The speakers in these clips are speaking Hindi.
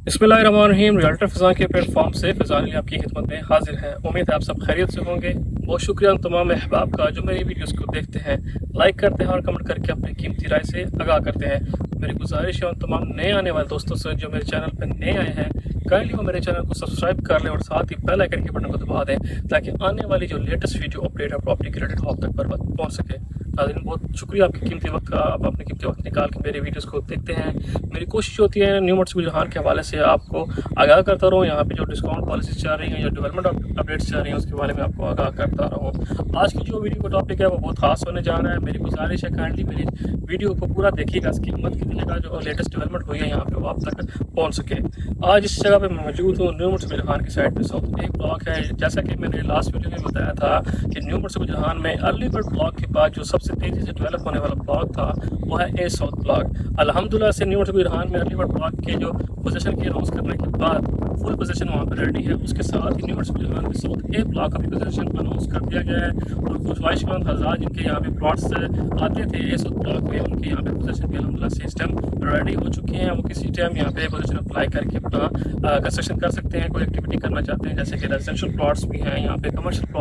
बिस्मिल्लाहिर्रहमानिर्रहीम। रियल्टर फ़िज़ान के प्लेटफॉर्म से फ़िज़ान अली आपकी खिदमत में हाजिर है। उम्मीद है आप सब खैरियत से होंगे। बहुत शुक्रिया उन तमाम अहबाब का जो मेरी वीडियोस को देखते हैं, लाइक करते हैं और कमेंट करके अपनी कीमती राय से आगाह करते हैं। मेरी गुजारिश है उन तमाम नए आने वाले दोस्तों से जो मेरे चैनल पर नए आए हैं, काइंडली वो मेरे चैनल को सब्सक्राइब कर लें और साथ ही बेल आइकन के बटन को दबा दें ताकि आने वाली जो लेटेस्ट वीडियो अपडेट है प्रॉपर्टी के रिलेटेड आप तक पर वक्त पहुँच सके। नाज़रीन, बहुत शुक्रिया आपके कीमती वक्त का। आप अपने कीमती वक्त निकाल के मेरे वीडियोस को देखते हैं। मेरी कोशिश होती है न्यू मोटर्स जहान के हवाले से आपको आगाह करता रहूँ। यहाँ पे जो डिस्काउंट पॉलिसी चल रही हैं, जो डेवलपमेंट अपडेट्स चल रही हैं, उसके बारे में आपको आगाह करता रहूँ। आज की जो वीडियो का टॉपिक है वो बहुत खास होने जा रहा है। मेरी गुजारिश है काइंडली मेरी वीडियो को पूरा देखिएगा, इसकी हिम्मत कीजिएगा जो लेटेस्ट डेवलपमेंट हुई है यहाँ पे वो आप तक पहुँच सके। आज इस जगह पे मैं मौजूद हूँ न्यू मोटर्स जहान की साइड पे। साउथ एक ब्लॉक है, जैसा कि मैंने लास्ट वीडियो में बताया था कि न्यू मोटर्स जहान में अर्ली बर्ड ब्लॉक के बाद जो सबसे तेज़ी से डेवलप होने वाला ब्लॉक था वो है ए साउथ ब्लॉक। अल्हम्दुलिल्लाह से न्यू मोटर्स जहान में अर्ली बर्ड ब्लॉक के जो पोजीशन की अनाउंस करने के बाद फुल पोजीशन वहाँ पर रेडी है। उसके साथ ही न्यू मोटर्स जहान में साउथ ए ब्लॉक का भी पोजीशन अनाउंस कर दिया गया है और कुछ ख्वाहिशमंद हज़ार जिनके यहाँ पे प्लॉट्स आते थे ए साउथ ब्लॉक में, उनके यहाँ पे पोजीशन भी अल्हम्दुलिल्लाह से इस टाइम रेडी हो चुके हैं। वो किसी टाइम यहाँ पे पोजीशन अप्लाई करके अपना कंस्ट्रक्शन कर सकते हैं। कोई एक्टिविटी करना चाहते हैं जैसे कि रेजिडेंशियल प्लॉट्स भी हैं, यहाँ पे कमर्शियल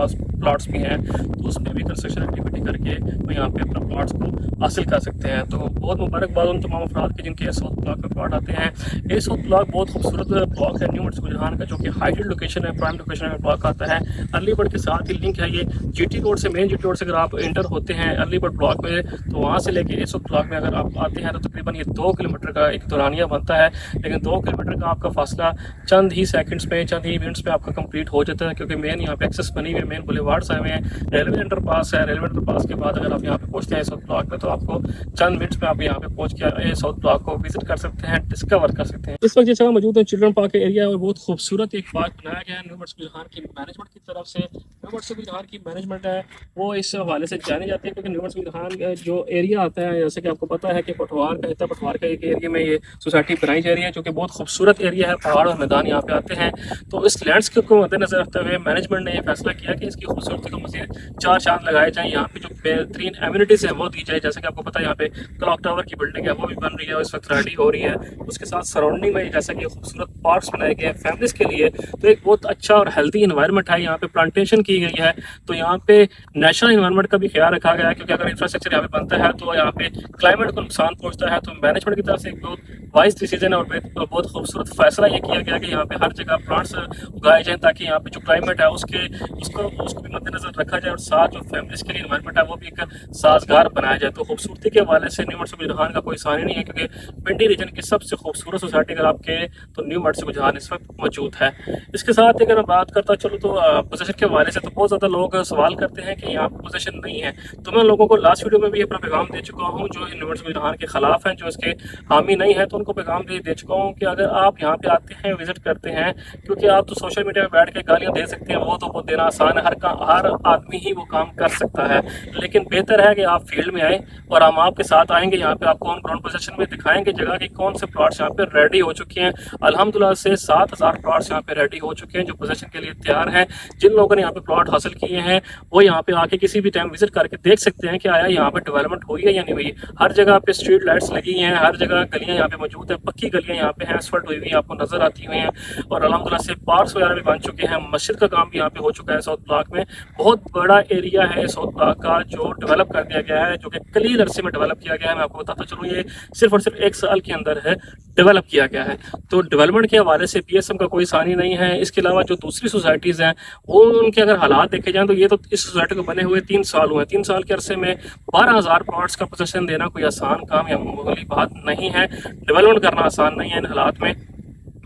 प्लॉट्स भी हैं, तो उसमें भी कंस्ट्रक्शन एक्टिविटी करके वो यहाँ पे अपना प्लॉट्स को हासिल कर सकते हैं। तो बहुत मुबारकबाद उन तमाम अफराद के जिनके ए साउथ ब्लॉक में प्लॉट आते हैं। ए साउथ ब्लॉक बहुत खूबसूरत ब्लॉक है न्यू मोटर्स जहान का, जो कि हाइटेड लोकेशन है, प्राइम लोकेशन में ब्लॉक आता है। अर्ली बर्ड के साथ ही लिंक है ये जीटी रोड से, मेन जीटी रोड से अगर आप एंटर होते हैं अर्ली बर्ड ब्लॉक में तो वहाँ से लेके ए साउथ ब्लॉक में अगर आप आते हैं तो तकरीबन ये 2 किलोमीटर का एक दौरानिया बनता है। लेकिन 2 किलोमीटर का आपका फासला चंद ही सेकंड्स में, चंद ही मिनट्स में आपका कंप्लीट हो जाता है, क्योंकि मेन यहाँ पे एक्सेस बनी हुई है, मेन बुलेवार्ड्स आए हुए हैं, रेलवे अंडरपास है। रेलवे अंडरपास के बाद अगर आप यहाँ पे पहुँचते हैं साउथ ब्लॉक में तो आपको चंद मिनट्स में आप यहाँ पे पहुँच के साउथ ब्लॉक को विजिट कर सकते हैं, डिस्कवर कर सकते हैं। इस वक्त जैसा मौजूद है चिल्ड्रन पार्क एरिया और बहुत खूबसूरत एक पार्क बनाया गया है न्यू मोटर्स जहान की मैनेजमेंट की तरफ से। न्यू मोटर्स जहान की मैनेजमेंट है वो इस हवाले से जानी जाती है क्योंकि न्यू मोटर्स जहान जो एरिया आता है, जैसे कि आपको पता है कि पटवार का हिस्सा, पटवार का एक एरिया में ये सोसाइटी बनाई जा रही है जो कि बहुत खूबसूरत एरिया है, पहाड़ और मैदान यहाँ पे आते हैं। तो इस लैंडस्केप को मद्देनजर रखते हुए मैनेजमेंट ने यह फैसला किया कि इसकी खूबसूरती को मज़ीद 4 चांद लगाए जाएँ, यहाँ पे जो बेहतरीन एम्यूनिटीज़ है वो दी जाए। जैसे कि आपको पता है यहाँ पे क्लॉक टावर की बिल्डिंग है वो भी बन रही है और इस वक्त रेडी हो रही है। उसके साथ सराउंडिंग में जैसा कि खूबसूरत पार्क्स बनाए गए हैं फैमिलीज़ के लिए, तो एक बहुत अच्छा और हेल्दी इन्वायरमेंट है। यहाँ पे प्लांटेशन की गई है तो यहाँ पे नेचुरल इन्वायरमेंट का भी ख्याल रखा गया है, क्योंकि अगर इंफ्रास्ट्रक्चर यहाँ पे बनता है तो यहाँ पे क्लाइमेट को नुकसान पहुँचता है। तो मैनेजमेंट की तरफ से एक बहुत वाइज डिसीजन है और बहुत खूबसूरत फैसला ये किया गया कि यहाँ पे हर जगह प्लांट्स उगाए जाएँ ताकि यहाँ पे जो क्लाइमेट है उसको भी मद्देनजर रखा जाए और साथ जो फैमिलीज़ के लिए इन्वायरमेंट है वो भी एक साजगार बनाया जाए। तो खूबसूरती के हवाले से न्यू मोटर्स जहान का कोई सानी नहीं है, क्योंकि पिंडी रीजन की सबसे खूबसूरत सोसाइटी अगर आपके तो न्यू मोटर्स जहान इस वक्त मौजूद है। इसके साथ अगर मैं बात करता चलो तो पोजीशन के हवाले से तो बहुत ज़्यादा लोग सवाल करते हैं कि यहाँ पर पोजीशन नहीं है। तो मैं लोगों को लास्ट वीडियो में भी अपना पैगाम दे चुका हूँ जो न्यू मोटर्स जहान के खिलाफ हैं, जो इसके हामी नहीं है, तो उनको पैगाम दे चुका हूँ कि अगर आप यहाँ पे आते हैं, विजिट करते हैं, क्योंकि आप तो सोशल मीडिया में बैठ के गालियाँ दे सकते हैं, वो देना आसान है, हर आदमी ही वो काम कर सकता है। लेकिन बेहतर है कि आप फील्ड में आए और हम आपके साथ आएंगे, यहाँ पे आपको ऑन ग्राउंड पोजीशन में दिखाएंगे जगह की कौन से प्लॉट्स यहाँ पे रेडी हो चुके हैं। अल्हम्दुलिल्लाह से 7000 प्लॉट्स यहाँ पे रेडी हो चुके हैं जो पोजीशन के लिए तैयार हैं। जिन लोगों ने यहाँ पे प्लॉट हासिल किए हैं वो यहाँ पे आके किसी भी टाइम विजिट करके देख सकते हैं कि आया यहाँ पे डेवलपमेंट हुई है या नहीं हुई। हर जगह पे स्ट्रीट लाइट्स लगी हैं, हर जगह गलियाँ यहाँ पे मौजूद हैं, पक्की गलियाँ यहाँ पे हैं, एसफल्ट हुई हुई आपको नजर आती हुई हैं और अल्हम्दुलिल्लाह से पार्क्स वगैरह भी बन चुके हैं। मस्जिद का काम भी यहाँ पे हो चुका है साउथ ब्लॉक में। बहुत बड़ा एरिया है साउथ ब्लॉक का जो डेवलप कर दिया गया है, जो कि कलील अरसे में डेवलप किया गया है। मैं आपको बताता चलूँ ये सिर्फ और सिर्फ 1 साल के अंदर है डेवलप किया गया है। तो डेवलपमेंट के हवाले से पीएसएम का कोई सानी नहीं है। इसके अलावा जो दूसरी सोसाइटीज़ हैं वो उनके अगर हालात देखे जाएँ तो ये तो इस सोसाइटी को बने हुए 3 साल हुए। 3 साल के अरसे में 12,000 प्लॉट्स का पोजीशन देना कोई आसान काम या मामूली बात नहीं है। डेवलपमेंट करना आसान नहीं है इन हालात में,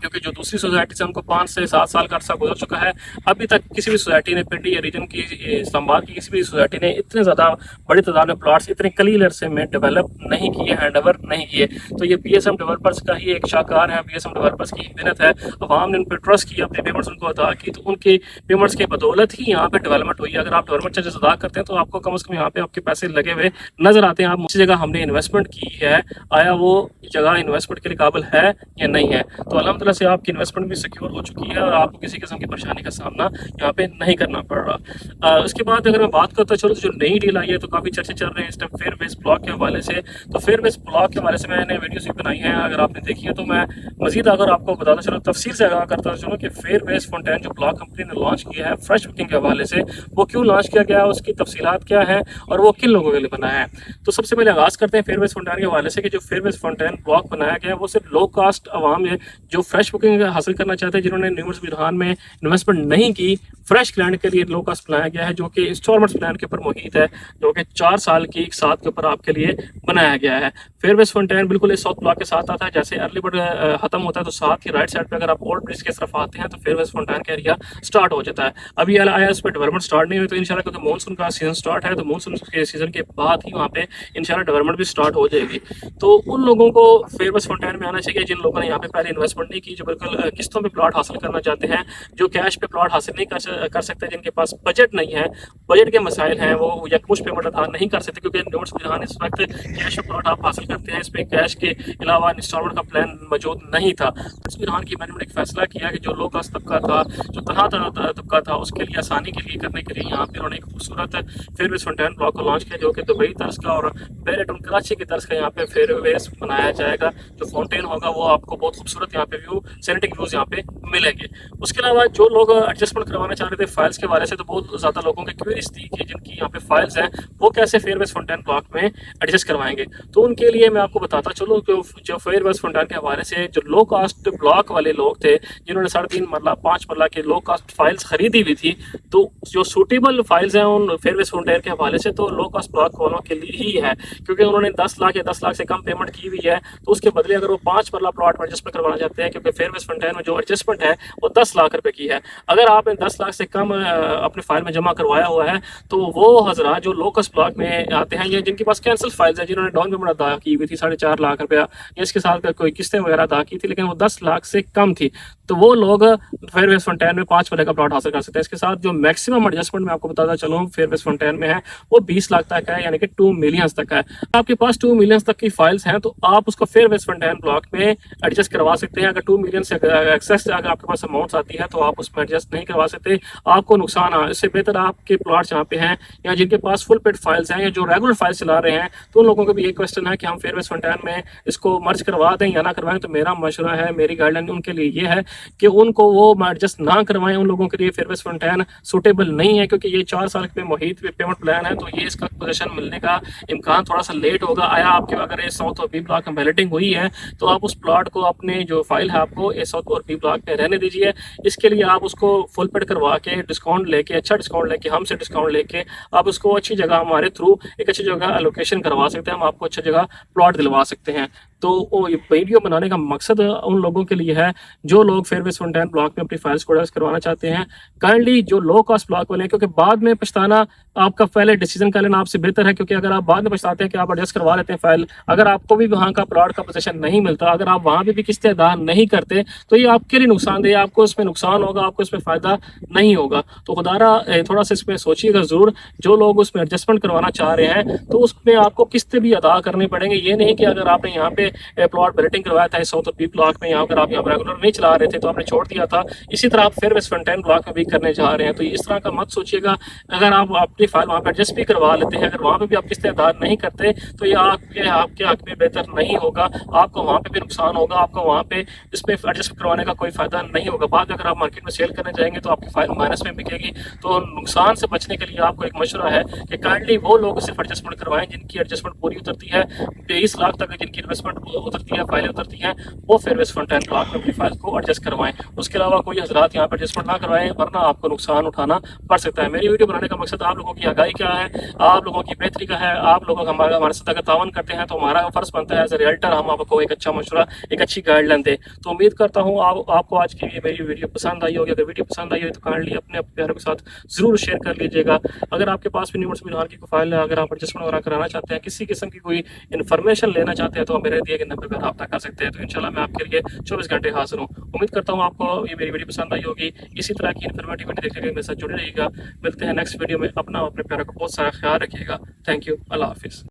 क्योंकि जो दूसरी सोसाइटी से हमको 5 से 7 साल का अर्सा गुजर चुका है, अभी तक किसी भी सोसाइटी ने, पिंडी या रीजन की, इस्लामाबाद की किसी भी सोसाइटी ने इतने ज़्यादा बड़ी तादाद में प्लॉट्स इतने कलील अरसे में डेवलप नहीं किए, हैंड ओवर नहीं किए। तो ये पीएसएम डेवलपर्स का ही एक शाहकार है, पीएसएम डेवलपर्स की मेहनत है। अवाम ने उन पर ट्रस्ट किया, अपने पेमेंट्स उनको अदा की, तो उनके पेमेंट्स की बदौलत ही यहाँ पे डेवलपमेंट हुई है। अगर आप डेवलपमेंट चार्जेस अदा करते हैं तो आपको कम से कम यहाँ पे आपके पैसे लगे हुए नजर आते हैं। आप उसी जगह हमने इन्वेस्टमेंट की है, आया वो जगह इन्वेस्टमेंट के लिए काबिल है या नहीं है। तो अल्हम्दुलिल्लाह तरह से आपकी इन्वेस्टमेंट भी सिक्योर हो चुकी है और आपको किसी किस्म की परेशानी का सामना यहाँ पे नहीं करना पड़ रहा। उसके बाद अगर मैं बात करता चलो जो नई डील आई है, तो काफ़ी चर्चे चल रहे हैं इस टाइम फेयरवेज ब्लॉक के हवाले से। तो फेयरवेज ब्लॉक के हवाले से मैंने वीडियोस भी बनाई है, अगर आपने देखी है तो मैं मजीद अगर आपको बताता चलो, तफसील से आगाह करता चलो कि फेयरवेज फाउंटेन जो ब्लॉक कंपनी ने लॉन्च किया है फ्रेश बुकिंग के हवाले से, वो क्यों लॉन्च किया गया है, उसकी तफसीलात क्या है और वो किन लोगों के लिए बनाया है। तो सबसे पहले आगाज़ करते हैं फेयरवेज फाउंटेन के हवाले से कि जो फेयरवेज फाउंटेन ब्लॉक बनाया गया है वो सिर्फ लो कास्ट आवाम है जो फ्रेश बुकिंग हासिल करना चाहते हैं, जिन्होंने न्यूमर्स बिरहान में इन्वेस्टमेंट नहीं की। फ्रेश क्लाइंट के लिए लो कास्ट बनाया गया है जो कि इंस्टॉलमेंट्स प्लान के ऊपर मुहित है, जो कि 4 साल की एक साथ के ऊपर आपके लिए बनाया गया है। फेयरवेज फाउंटेन बिल्कुल इस साउथ ब्लॉक के साथ आता है, जैसे अर्ली बर्ड खत्म होता है तो साथ ही राइट साइड पे अगर आप ओल्ड ब्रिज की तरफ आते हैं तो फेयरवेज फाउंटेन का एरिया स्टार्ट हो जाता है। अभी आया इस पर डेवलपमेंट स्टार्ट नहीं हुई, तो इंशाल्लाह क्योंकि मानसून का सीजन स्टार्ट है तो मानसून के सीजन के बाद ही वहाँ पे इंशाल्लाह डेवलपमेंट भी स्टार्ट हो जाएगी। तो उन लोगों को फेयरवेज फाउंटेन में आना चाहिए जिन लोगों ने यहाँ पे पहले इन्वेस्टमेंट नहीं की, जो बिल्कुल किस्तों पे प्लॉट हासिल करना चाहते हैं, जो कैश पे प्लॉट हासिल नहीं कर सकते, जिनके पास बजट नहीं है, बजट के मसाइल हैं, वो या कुछ पेमेंट अदा नहीं कर सकते क्योंकि नोट्स बिरहान इस वक्त कैश पे प्लॉट आप हासिल करते हैं, इस पर कैश के अलावा इंस्टॉलमेंट का प्लान मौजूद नहीं था। नोट्स बिरहान की मैनेजमेंट एक फैसला किया कि जो लो कास्ट तबका था, जो तनहा तबका था, उसके लिए आसानी के लिए करने के लिए यहाँ पे उन्होंने एक खूबसूरत फेयरवेज फाउंटेन ब्लॉक को लॉन्च किया, जो कि दुबई तर्ज का और बेरेटन कराची की तर्ज का यहाँ पे फेयरवेज बनाया जाएगा। जो फाउंटेन होगा वो आपको बहुत खूबसूरत यहाँ पे व्यू, सैनिटिक व्यूज यहाँ पे मिलेंगे। उसके अलावा जो लोग एडजस्टमेंट करवाना चाह रहे थे फाइल्स के बारे से, तो बहुत ज़्यादा लोगों की क्वेरीज थी कि जिनकी यहाँ पे फाइल्स हैं वो कैसे फेयरवेज फाउंटेन ब्लॉक में एडजस्ट करवाएंगे। तो उनके लिए मैं आपको बताता चलूँ कि जो फेयरवेज फाउंटेन के हवाले से जो लो कास्ट ब्लॉक वाले लोग थे, जिन्होंने 3.5 मरला 5 मरला के लो कास्ट फाइल्स खरीदी हुई थी, तो जो सूटेबल फाइल्स हैं उन फेयरवेज फाउंटेन के हवाले से तो लो कास्ट ब्लॉक वालों के लिए ही है, क्योंकि उन्होंने 10 लाख या 10 लाख से कम पेमेंट की हुई है। तो उसके बदले अगर वो 5 मरला प्लॉट में एडजस्टमेंट करवाना चाहते हैं, क्योंकि फेयरवेज फाउंटेन में जो एडजस्टमेंट है वो 10 लाख रुपए की है, अगर आपने 10 लाख से कम अपने फाइल में जमा करवाया हुआ है तो वो हजरा जो लो कास्ट ब्लॉक में आते हैं या जिनके पास कैंसिल फाइल्स है, जिन्होंने डाउन पेमेंट अदा की हुई थी 4.5 लाख रुपया या इसके साथ कोई किस्तें वगैरह अदा की थी, लेकिन वो 10 लाख से कम थी, तो वो लोग फेयरवेज फाउंटेन में 5 मरले का प्लॉट हासिल कर सकते हैं। इसके साथ जो मैक्सिमम एडजस्टमेंट मैं आपको बताता चलूँ फेयरवेज फाउंटेन में है वो 20 लाख तक है, यानी कि 2 मिलियन तक है। आपके पास 2 मिलियन तक की फाइल्स हैं तो आप उसको फेयरवेज फाउंटेन ब्लॉक में एडजस्ट करवा सकते हैं। अगर 2 मिलियन से एक्सेस अगर आपके पास अमाउंट आती है तो आप उसमें एडजस्ट नहीं करवा सकते, आपको नुकसान है। इससे बेहतर आपके प्लॉट्स यहाँ पे हैं या जिनके पास फुल पेड फाइल्स हैं या जो रेगुलर फाइल्स चला रहे हैं, तो उन लोगों को भी ये क्वेश्चन है कि हम फेयरवेज फाउंटेन में इसको मर्ज करवा दें या ना करवाएं। तो मेरा मशवरा है, मेरी गाइडलाइन उनके लिए ये है कि उनको वो एडजस्ट ना करवाएं। उन लोगों के लिए फेयरवेज फाउंटेन सूटेबल नहीं है, क्योंकि ये 4 साल पे मुहित पेमेंट प्लान है, तो ये इसका पोजीशन मिलने का इम्कान थोड़ा सा लेट होगा। आया आपके अगर ए साउथ और बी ब्लॉक में बैलेटिंग हुई है तो आप उस प्लॉट को अपने जो फाइल है आपको ए साउथ और बी ब्लॉक में रहने दीजिए। इसके लिए आप उसको फुल पेड करवा के डिस्काउंट लेके, अच्छा डिस्काउंट लेके, हमसे डिस्काउंट लेके आप उसको अच्छी जगह हमारे थ्रू एक अच्छी जगह एलोकेशन करवा सकते हैं, हम आपको अच्छी जगह प्लॉट दिलवा सकते हैं। तो वो वीडियो बनाने का मकसद उन लोगों के लिए है जो लोग फेयरवेज फाउंटेन ब्लॉक में अपनी फाइल्स को एडजस्ट करवाना चाहते हैं। काइंडली जो लो कॉस्ट ब्लॉक वाले हैं, क्योंकि बाद में पछताना आपका पहले डिसीजन कर लेना आपसे बेहतर है, क्योंकि अगर आप बाद में पछताते हैं कि आप एडजस्ट करवा लेते हैं फाइल, अगर आपको भी वहाँ का प्लॉट का पोजीशन नहीं मिलता, अगर आप वहाँ पे भी किस्तें अदा नहीं करते तो ये आपके लिए नुकसानदेह, आपको इसमें नुकसान होगा, आपको इसमें फ़ायदा नहीं होगा। तो खुदारा थोड़ा सा इसमें सोचिएगा ज़रूर, जो लोग उसमें एडजस्टमेंट करवाना चाह रहे हैं तो उसमें आपको किस्तें भी अदा करनी पड़ेंगे। ये नहीं कि अगर आपने यहाँ पे प्लॉट बैलेटिंग करवाया था साउथ और बी ब्लॉक में, अगर आप यहाँ पर रेगुलर नहीं चला रहे थे तो आपने छोड़ दिया था, इसी तरह आप फेयरवेज फाउंटेन ब्लॉक में भी करने जा रहे हैं। तो इस तरह का मत सोचिएगा। अगर आप अपनी फाइल वहाँ पर एडजस्ट भी करवा लेते हैं, अगर वहाँ पे भी आप किस्तें अदा नहीं करते तो ये आपके हक में बेहतर नहीं होगा, आपको वहाँ पे भी नुकसान होगा, आपको वहाँ पे इस पर एडजस्ट करवाने का कोई फायदा नहीं होगा। बाद में अगर आप मार्केट में सेल करने जाएंगे तो आपकी फाइल माइनस में बिकेगी। तो नुकसान से बचने के लिए आपको एक मशवरा है कि काइंडली वो लोग सिर्फ एडजस्टमेंट करवाएं जिनकी एडजस्टमेंट पूरी उतरती है, 23 लाख तक जिनकी इन्वेस्टमेंट उतरती है, फाइलें उतरती हैं, वो फेयरवेज फाउंटेन ब्लॉक में अपनी फाइल को एडजस्ट करवाएं। उसके अलावा कोई हजरात यहाँ पर एडजस्टमेंट ना करवाएं, वरना आपको नुकसान उठाना पड़ सकता है। मेरी वीडियो बनाने का मकसद आप लोगों की आगाही क्या है, आप लोगों की बेहतरी का है, आप लोग हमारे साथ अगर तावन करते हैं तो हमारा फर्ज बनता है एज ए रियल्टर हम आपको एक अच्छा मशवरा, एक अच्छी गाइडलाइन दें। तो उम्मीद करता हूँ आपको आज की मेरी वीडियो पसंद आई होगी। अगर वीडियो पसंद आई हो तो काइंडली अपने प्यारों के साथ जरूर शेयर कर लीजिएगा। अगर आपके पास भी न्यूमर्स बिरहान की फाइल है, अगर आप एडजस्टमेंट वगैरह कराना चाहते हैं, किसी किस्म की कोई इन्फॉर्मेशन लेना चाहते हैं तो मेरे दिए गए नंबर पर रब्ता कर सकते हैं। तो इंशाल्लाह मैं आपके लिए 24 घंटे हाजिर हूँ। उम्मीद करता हूँ आपको ये मेरी वीडियो पसंद आई होगी। इसी तरह की इन्फॉर्मेटिव वीडियो देखने के लिए मेरे साथ जुड़े रहिएगा। मिलते हैं नेक्स्ट वीडियो में। अपने प्यारों का बहुत सारा ख्याल रखिएगा। Thank you. अल्लाह हाफिज़।